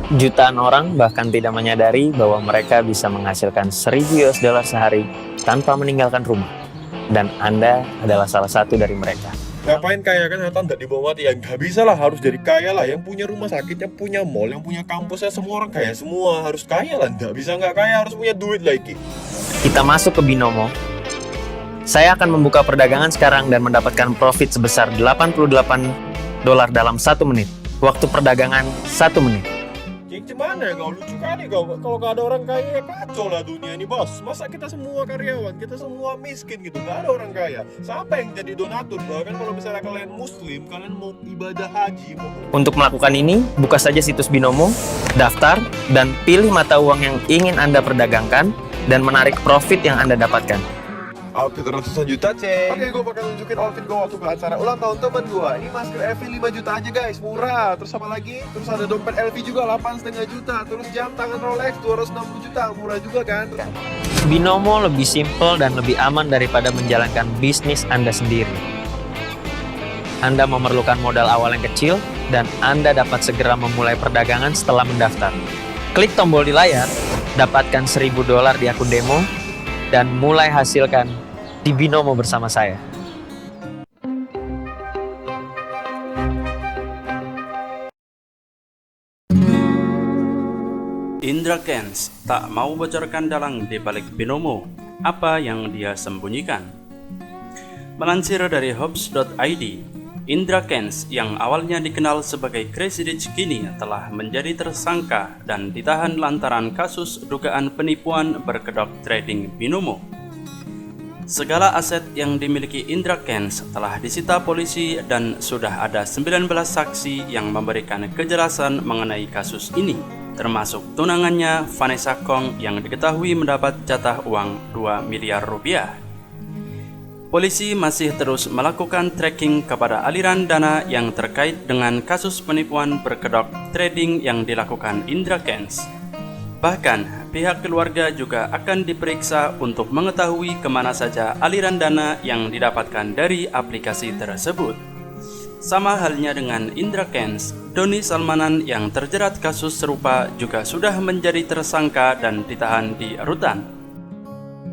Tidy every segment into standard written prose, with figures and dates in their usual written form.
Jutaan orang bahkan tidak menyadari bahwa mereka bisa menghasilkan 1.000 US dollar sehari tanpa meninggalkan rumah. Dan Anda adalah salah satu dari mereka. Ngapain kaya kan harta nggak dibawa mati ya? Nggak bisa lah, harus jadi kaya lah. Yang punya rumah sakit, yang punya mall, yang punya kampusnya, semua orang kaya semua. Harus kaya lah, nggak bisa nggak kaya, harus punya duit lagi. Kita masuk ke Binomo. Saya akan membuka perdagangan sekarang dan mendapatkan profit sebesar 88 dolar dalam 1 menit. Waktu perdagangan 1 menit. Gimana ya kau, lucu kali kau. Kalau nggak ada orang kaya, ya kacau lah dunia ini bos. Masa kita semua karyawan, kita semua miskin gitu, nggak ada orang kaya. Siapa yang jadi donatur? Bahkan kalau misalnya kalian muslim, kalian mau ibadah haji, Untuk melakukan ini, buka saja situs Binomo, daftar, dan pilih mata uang yang ingin Anda perdagangkan dan menarik profit yang Anda dapatkan. outfit ratusan juta cek. Oke, gue bakal nunjukin outfit gue waktu ke acara ulang tahun temen gue. Ini masker LV 5 juta aja guys, murah. Terus apa lagi? Terus ada dompet LV juga 8,5 juta. Terus jam tangan Rolex 260 juta, murah juga kan? Binomo lebih simpel dan lebih aman daripada menjalankan bisnis Anda sendiri. Anda memerlukan modal awal yang kecil, dan Anda dapat segera memulai perdagangan setelah mendaftar. Klik tombol di layar, dapatkan 1.000 dolar di akun demo, dan mulai hasilkan di Binomo bersama saya. Indra Kents tak mau bocorkan dalang di balik Binomo, apa yang dia sembunyikan. Melansir dari Hops.id, Indra Kents yang awalnya dikenal sebagai Crazy Rich kini telah menjadi tersangka dan ditahan lantaran kasus dugaan penipuan berkedok trading Binomo. Segala aset yang dimiliki Indra Kents telah disita polisi dan sudah ada 19 saksi yang memberikan kejelasan mengenai kasus ini, termasuk tunangannya Vanessa Kong yang diketahui mendapat jatah uang 2 miliar rupiah. Polisi masih terus melakukan tracking kepada aliran dana yang terkait dengan kasus penipuan berkedok trading yang dilakukan Indra Kents. Bahkan, pihak keluarga juga akan diperiksa untuk mengetahui kemana saja aliran dana yang didapatkan dari aplikasi tersebut. Sama halnya dengan Indra Kents, Doni Salmanan yang terjerat kasus serupa juga sudah menjadi tersangka dan ditahan di rutan.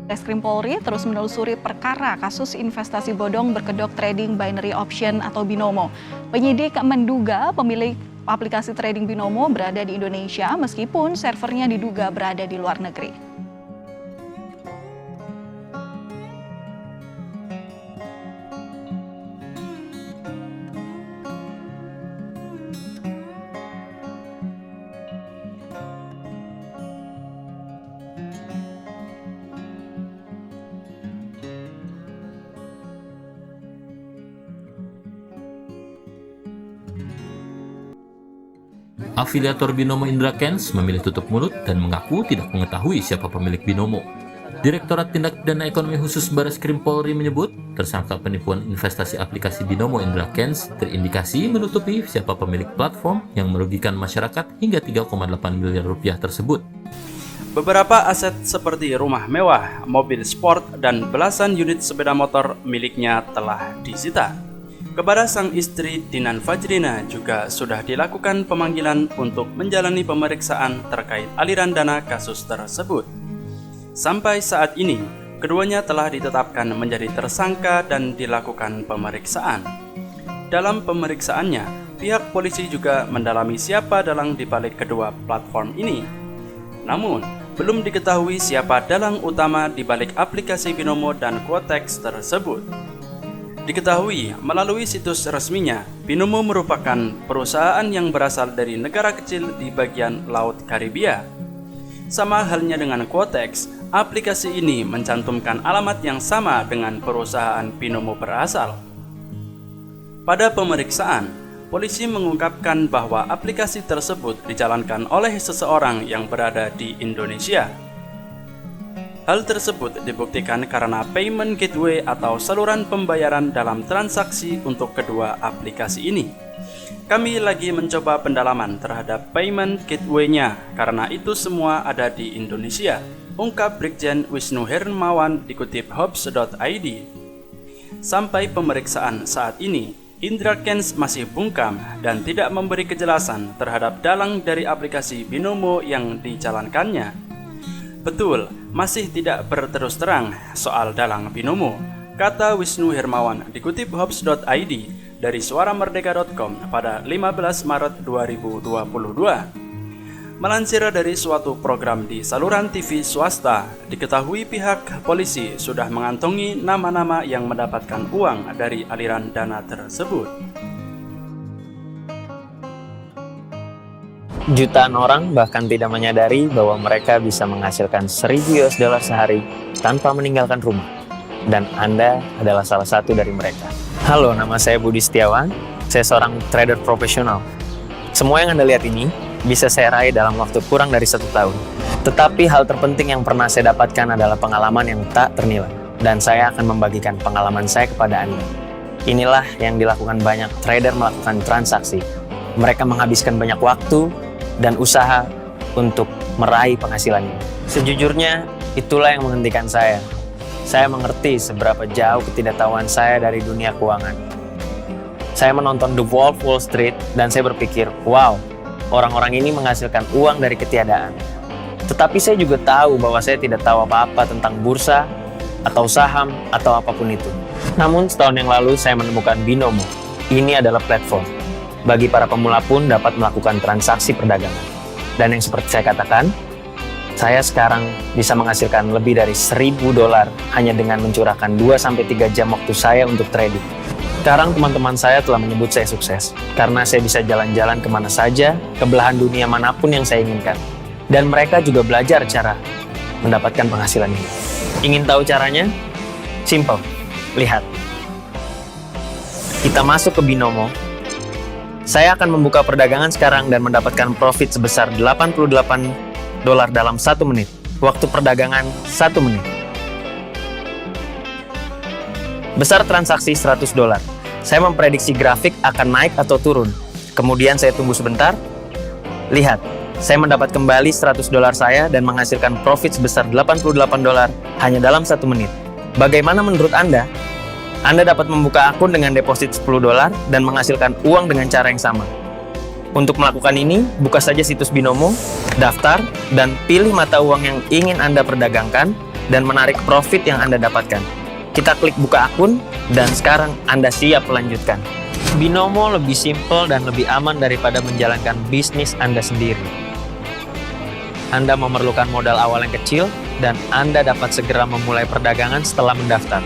Reskrim Polri terus menelusuri perkara kasus investasi bodong berkedok trading binary option atau Binomo. Penyidik menduga pemilik aplikasi trading Binomo berada di Indonesia meskipun servernya diduga berada di luar negeri. Afiliator Binomo Indra Kents memilih tutup mulut dan mengaku tidak mengetahui siapa pemilik Binomo. Direktorat Tindak Pidana Ekonomi Khusus Bareskrim Polri menyebut, tersangka penipuan investasi aplikasi Binomo Indra Kents terindikasi menutupi siapa pemilik platform yang merugikan masyarakat hingga 3,8 miliar rupiah tersebut. Beberapa aset seperti rumah mewah, mobil sport, dan belasan unit sepeda motor miliknya telah disita. Kepada sang istri Dinan Fajrina juga sudah dilakukan pemanggilan untuk menjalani pemeriksaan terkait aliran dana kasus tersebut. Sampai saat ini, keduanya telah ditetapkan menjadi tersangka dan dilakukan pemeriksaan. Dalam pemeriksaannya, pihak polisi juga mendalami siapa dalang di balik kedua platform ini. Namun, belum diketahui siapa dalang utama di balik aplikasi Binomo dan Quotex tersebut. Diketahui melalui situs resminya, Binomo merupakan perusahaan yang berasal dari negara kecil di bagian Laut Karibia. Sama halnya dengan Quotex, aplikasi ini mencantumkan alamat yang sama dengan perusahaan Binomo berasal. Pada pemeriksaan, polisi mengungkapkan bahwa aplikasi tersebut dijalankan oleh seseorang yang berada di Indonesia. Hal tersebut dibuktikan karena payment gateway atau saluran pembayaran dalam transaksi untuk kedua aplikasi ini. Kami lagi mencoba pendalaman terhadap payment gateway-nya karena itu semua ada di Indonesia, ungkap Brigjen Wisnu Hermawan dikutip Hops.id. Sampai pemeriksaan saat ini, Indra Kents masih bungkam dan tidak memberi kejelasan terhadap dalang dari aplikasi Binomo yang dijalankannya. Betul, masih tidak berterus terang soal dalang Binomo, kata Wisnu Hermawan dikutip Hops.id dari suaramerdeka.com pada 15 Maret 2022. Melansir dari suatu program di saluran TV swasta, diketahui pihak polisi sudah mengantongi nama-nama yang mendapatkan uang dari aliran dana tersebut. Jutaan orang bahkan tidak menyadari bahwa mereka bisa menghasilkan $1.000 sehari tanpa meninggalkan rumah. Dan Anda adalah salah satu dari mereka. Halo, nama saya Budi Setiawan. Saya seorang trader profesional. Semua yang Anda lihat ini bisa saya raih dalam waktu kurang dari 1 tahun. Tetapi hal terpenting yang pernah saya dapatkan adalah pengalaman yang tak ternilai. Dan saya akan membagikan pengalaman saya kepada Anda. Inilah yang dilakukan banyak trader melakukan transaksi. Mereka menghabiskan banyak waktu dan usaha untuk meraih penghasilan ini. Sejujurnya, itulah yang menghentikan saya. Saya mengerti seberapa jauh ketidaktahuan saya dari dunia keuangan. Saya menonton The Wolf of Wall Street dan saya berpikir, wow, orang-orang ini menghasilkan uang dari ketiadaan. Tetapi saya juga tahu bahwa saya tidak tahu apa-apa tentang bursa, atau saham, atau apapun itu. Namun setahun yang lalu saya menemukan Binomo. Ini adalah platform. Bagi para pemula pun dapat melakukan transaksi perdagangan. Dan yang seperti saya katakan, saya sekarang bisa menghasilkan lebih dari $1.000 hanya dengan mencurahkan 2-3 jam waktu saya untuk trading. Sekarang teman-teman saya telah menyebut saya sukses, karena saya bisa jalan-jalan kemana saja, ke belahan dunia manapun yang saya inginkan. Dan mereka juga belajar cara mendapatkan penghasilan ini. Ingin tahu caranya? Simple. Lihat. Kita masuk ke Binomo. Saya akan membuka perdagangan sekarang dan mendapatkan profit sebesar $88 dalam 1 menit. Waktu perdagangan 1 menit. Besar transaksi $100. Saya memprediksi grafik akan naik atau turun. Kemudian saya tunggu sebentar. Lihat, saya mendapat kembali $100 saya dan menghasilkan profit sebesar $88 hanya dalam 1 menit. Bagaimana menurut Anda? Anda dapat membuka akun dengan deposit $10 dan menghasilkan uang dengan cara yang sama. Untuk melakukan ini, buka saja situs Binomo, daftar, dan pilih mata uang yang ingin Anda perdagangkan dan menarik profit yang Anda dapatkan. Kita klik buka akun, dan sekarang Anda siap melanjutkan. Binomo lebih simpel dan lebih aman daripada menjalankan bisnis Anda sendiri. Anda memerlukan modal awal yang kecil, dan Anda dapat segera memulai perdagangan setelah mendaftar.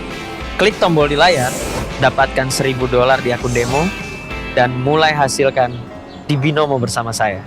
Klik tombol di layar, dapatkan $1.000 di akun demo, dan mulai hasilkan di Binomo bersama saya.